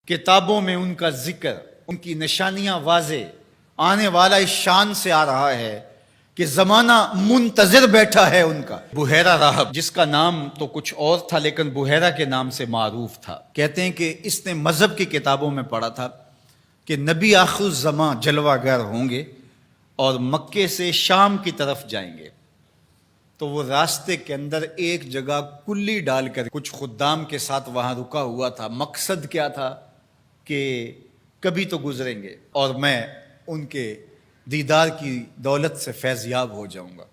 کتابوں میں ان کا ذکر، ان کی نشانیاں واضح، آنے والا اس شان سے آ رہا ہے کہ زمانہ منتظر بیٹھا ہے ان کا۔ بحیرہ راہب، جس کا نام تو کچھ اور تھا لیکن بحیرہ کے نام سے معروف تھا، کہتے ہیں کہ اس نے مذہب کی کتابوں میں پڑھا تھا کہ نبی آخر الزمان جلوہ گر ہوں گے اور مکے سے شام کی طرف جائیں گے، تو وہ راستے کے اندر ایک جگہ کلی ڈال کر کچھ خدام کے ساتھ وہاں رکا ہوا تھا۔ مقصد کیا تھا کہ کبھی تو گزریں گے اور میں ان کے دیدار کی دولت سے فیض یاب ہو جاؤں گا۔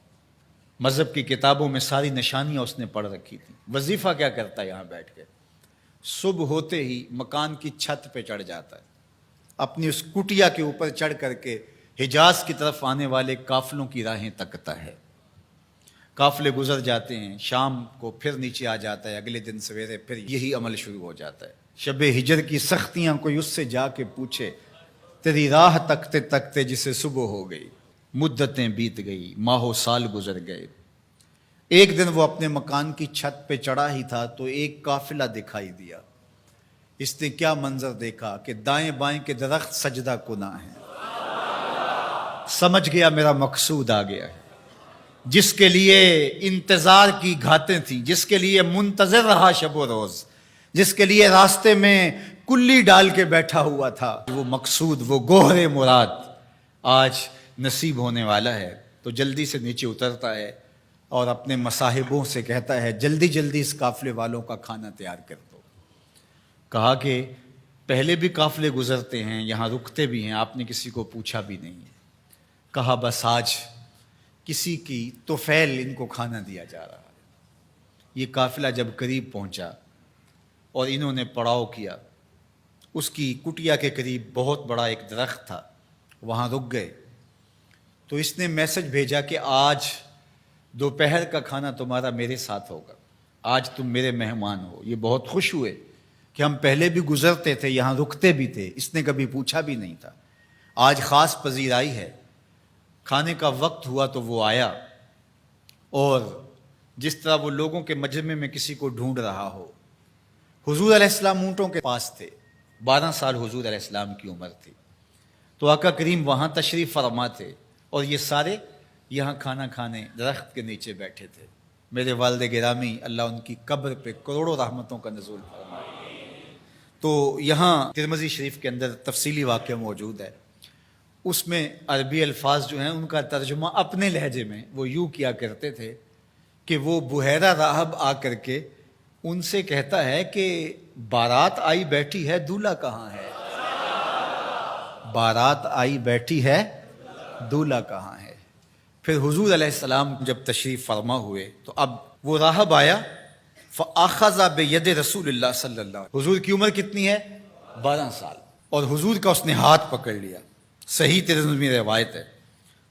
مذہب کی کتابوں میں ساری نشانیاں اس نے پڑھ رکھی تھیں۔ وظیفہ کیا کرتا ہے یہاں بیٹھ کے؟ صبح ہوتے ہی مکان کی چھت پہ چڑھ جاتا ہے، اپنی اس کٹیا کے اوپر چڑھ کر کے حجاز کی طرف آنے والے قافلوں کی راہیں تکتا ہے۔ قافلے گزر جاتے ہیں، شام کو پھر نیچے آ جاتا ہے، اگلے دن سویرے پھر یہی عمل شروع ہو جاتا ہے۔ شب ہجر کی سختیاں کوئی اس سے جا کے پوچھے، تیری راہ تکتے تکتے جسے صبح ہو گئی، مدتیں بیت گئی، ماہ و سال گزر گئے۔ ایک دن وہ اپنے مکان کی چھت پہ چڑھا ہی تھا تو ایک قافلہ دکھائی دیا۔ اس نے کیا منظر دیکھا کہ دائیں بائیں کے درخت سجدہ کناں ہیں۔ سمجھ گیا میرا مقصود آ گیا ہے، جس کے لیے انتظار کی گھاتیں تھیں، جس کے لیے منتظر رہا شب و روز، جس کے لیے راستے میں کلی ڈال کے بیٹھا ہوا تھا، وہ مقصود، وہ گوہر مراد آج نصیب ہونے والا ہے۔ تو جلدی سے نیچے اترتا ہے اور اپنے مصاحبوں سے کہتا ہے، جلدی جلدی اس قافلے والوں کا کھانا تیار کر دو۔ کہا کہ پہلے بھی قافلے گزرتے ہیں، یہاں رکتے بھی ہیں، آپ نے کسی کو پوچھا بھی نہیں۔ کہا بس آج کسی کی طفیل ان کو کھانا دیا جا رہا ہے۔ یہ قافلہ جب قریب پہنچا اور انہوں نے پڑاؤ کیا، اس کی کٹیا کے قریب بہت بڑا ایک درخت تھا، وہاں رک گئے۔ تو اس نے میسج بھیجا کہ آج دوپہر کا کھانا تمہارا میرے ساتھ ہوگا، آج تم میرے مہمان ہو۔ یہ بہت خوش ہوئے کہ ہم پہلے بھی گزرتے تھے، یہاں رکتے بھی تھے، اس نے کبھی پوچھا بھی نہیں تھا، آج خاص پذیرائی ہے۔ کھانے کا وقت ہوا تو وہ آیا، اور جس طرح وہ لوگوں کے مجمع میں کسی کو ڈھونڈ رہا ہو، حضور علیہ السلام اونٹوں کے پاس تھے، 12 سال حضور علیہ السلام کی عمر تھی، تو آقا کریم وہاں تشریف فرما تھے اور یہ سارے یہاں کھانا کھانے درخت کے نیچے بیٹھے تھے۔ میرے والد گرامی، اللہ ان کی قبر پہ کروڑوں رحمتوں کا نزول فرمائے۔ تو یہاں ترمذی شریف کے اندر تفصیلی واقعہ موجود ہے، اس میں عربی الفاظ جو ہیں ان کا ترجمہ اپنے لہجے میں وہ یوں کیا کرتے تھے کہ وہ بحیرہ راہب آ کر کے ان سے کہتا ہے کہ بارات آئی بیٹھی ہے، دولہا کہاں ہے؟ بارات آئی بیٹھی ہے، دولہا کہاں ہے؟ پھر حضور علیہ السلام جب تشریف فرما ہوئے تو اب وہ راہب آیا، فَأَخَذَ بِيَدِ رسول اللہ صلی اللہ علیہ وسلم۔ حضور کی عمر کتنی ہے؟ 12 سال، اور حضور کا اس نے ہاتھ پکڑ لیا۔ صحیح ترمذی میں روایت ہے،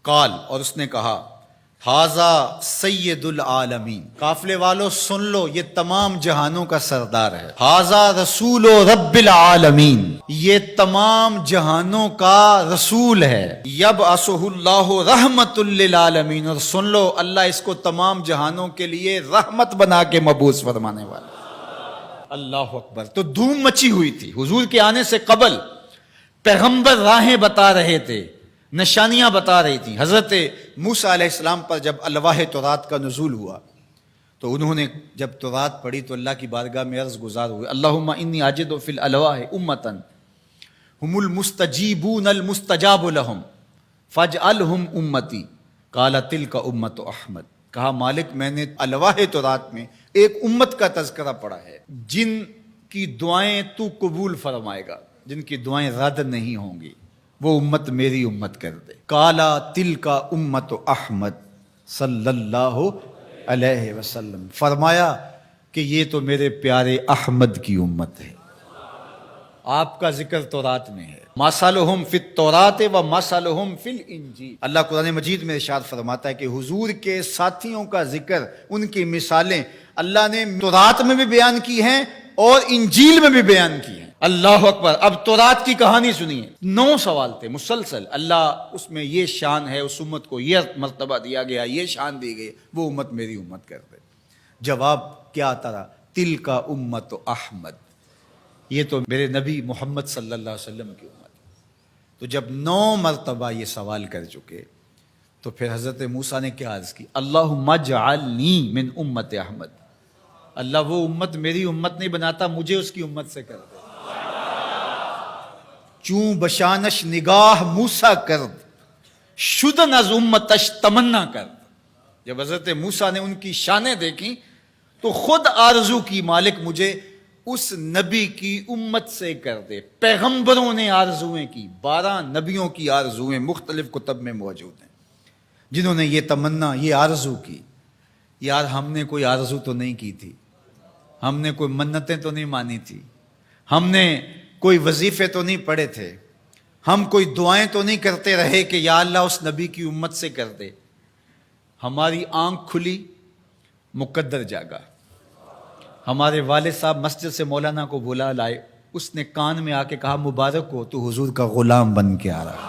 قال، اور اس نے کہا، ھذا سید العالمین، قافلے والو سن لو، یہ تمام جہانوں کا سردار ہے۔ ھذا رسول رب العالمین، یہ تمام جہانوں کا رسول ہے۔ یبعثہ اللہ رحمت للعالمین، اور سن لو اللہ اس کو تمام جہانوں کے لیے رحمت بنا کے مبعوث فرمانے والا۔ اللہ اکبر۔ تو دھوم مچی ہوئی تھی حضور کے آنے سے قبل، پیغمبر راہیں بتا رہے تھے، نشانیاں بتا رہی تھیں۔ حضرت موسیٰ علیہ السلام پر جب الواح تورات کا نزول ہوا تو انہوں نے جب تورات پڑھی تو اللہ کی بارگاہ میں عرض گزار ہوئے، اللہم انی اجد فی الالواح امتا ہم المستجیبون المستجاب لہم فاجعلہم امتی، قال تلک امت احمد۔ کہا مالک، میں نے الواح تورات میں ایک امت کا تذکرہ پڑھا ہے جن کی دعائیں تو قبول فرمائے گا، جن کی دعائیں رد نہیں ہوں گی، وہ امت میری امت کر دے۔ کالا تلک امت احمد صلی اللہ علیہ وسلم، فرمایا کہ یہ تو میرے پیارے احمد کی امت ہے۔ آپ کا ذکر تورات میں ہے، مثلہم فی التوراۃ و مثلہم فی الانجیل۔ اللہ قرآن مجید میں ارشاد فرماتا ہے کہ حضور کے ساتھیوں کا ذکر، ان کی مثالیں اللہ نے تورات میں بھی بیان کی ہیں اور انجیل میں بھی بیان کی ہیں۔ اللہ اکبر۔ اب تورات کی کہانی سنیے، 9 سوال تھے مسلسل، اللہ اس میں یہ شان ہے، اس امت کو یہ مرتبہ دیا گیا، یہ شان دی گئی، وہ امت میری امت کر دے۔ جواب کیا آتا رہا؟ تلک امت احمد، یہ تو میرے نبی محمد صلی اللہ علیہ وسلم کی امت ہے۔ تو جب 9 مرتبہ یہ سوال کر چکے تو پھر حضرت موسیٰ نے کیا عرض کی؟ اللہم اجعلنی من امت احمد، اللہ وہ امت میری امت نہیں بناتا، مجھے اس کی امت سے کر دے۔ چوں بشانش نگاہ موسیٰ کرد، شدن از امتش تمنا کرد۔ جب حضرت موسیٰ نے ان کی شانیں دیکھیں تو خود آرزو کی مالک مجھے اس نبی کی امت سے کر دے۔ پیغمبروں نے آرزویں کی، 12 نبیوں کی آرزویں مختلف کتب میں موجود ہیں، جنہوں نے یہ تمنا، یہ آرزو کی۔ یار ہم نے کوئی آرزو تو نہیں کی تھی، ہم نے کوئی منتیں تو نہیں مانی تھی، ہم نے کوئی وظیفے تو نہیں پڑھے تھے، ہم کوئی دعائیں تو نہیں کرتے رہے کہ یا اللہ اس نبی کی امت سے کر دے۔ ہماری آنکھ کھلی، مقدر جاگا۔ ہمارے والد صاحب مسجد سے مولانا کو بلا لائے، اس نے کان میں آ کے کہا مبارک ہو، تو حضور کا غلام بن کے آ رہا ہے،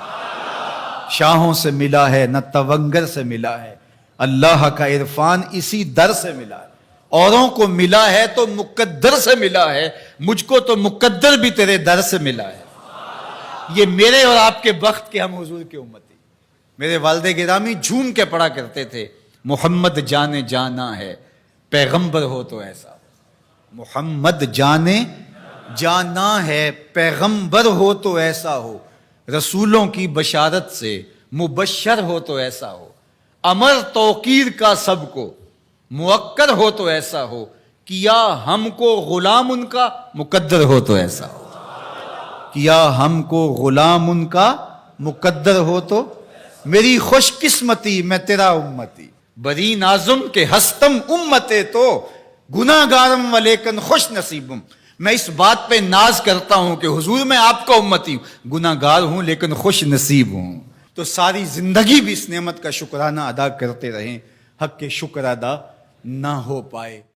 شاہوں سے ملا ہے نہ تونگر سے ملا ہے، اللہ کا عرفان اسی در سے ملا ہے۔ اوروں کو ملا ہے تو مقدر سے ملا ہے، مجھ کو تو مقدر بھی تیرے در سے ملا ہے۔ یہ میرے اور آپ کے بخت کے ہم حضور کی امتی۔ میرے والد گرامی جھوم کے پڑھا کرتے تھے، محمد جانے جانا ہے پیغمبر ہو تو ایسا، محمد جانے جانا ہے پیغمبر ہو تو ایسا ہو، رسولوں کی بشارت سے مبشر ہو تو ایسا ہو، امر توقیر کا سب کو موکر ہو تو ایسا ہو، کیا ہم کو غلام ان کا مقدر ہو تو ایسا ہو، کیا ہم کو غلام ان کا مقدر ہو تو۔ میری خوش قسمتی میں تیرا امتی، بری نازم کے ہستم امتے تو گناہ گارم و لیکن خوش نصیبم۔ میں اس بات پہ ناز کرتا ہوں کہ حضور میں آپ کا امتی ہوں، گناہ گار ہوں لیکن خوش نصیب ہوں۔ تو ساری زندگی بھی اس نعمت کا شکرانہ ادا کرتے رہیں، حق کے شکر ادا نہ ہو پائے۔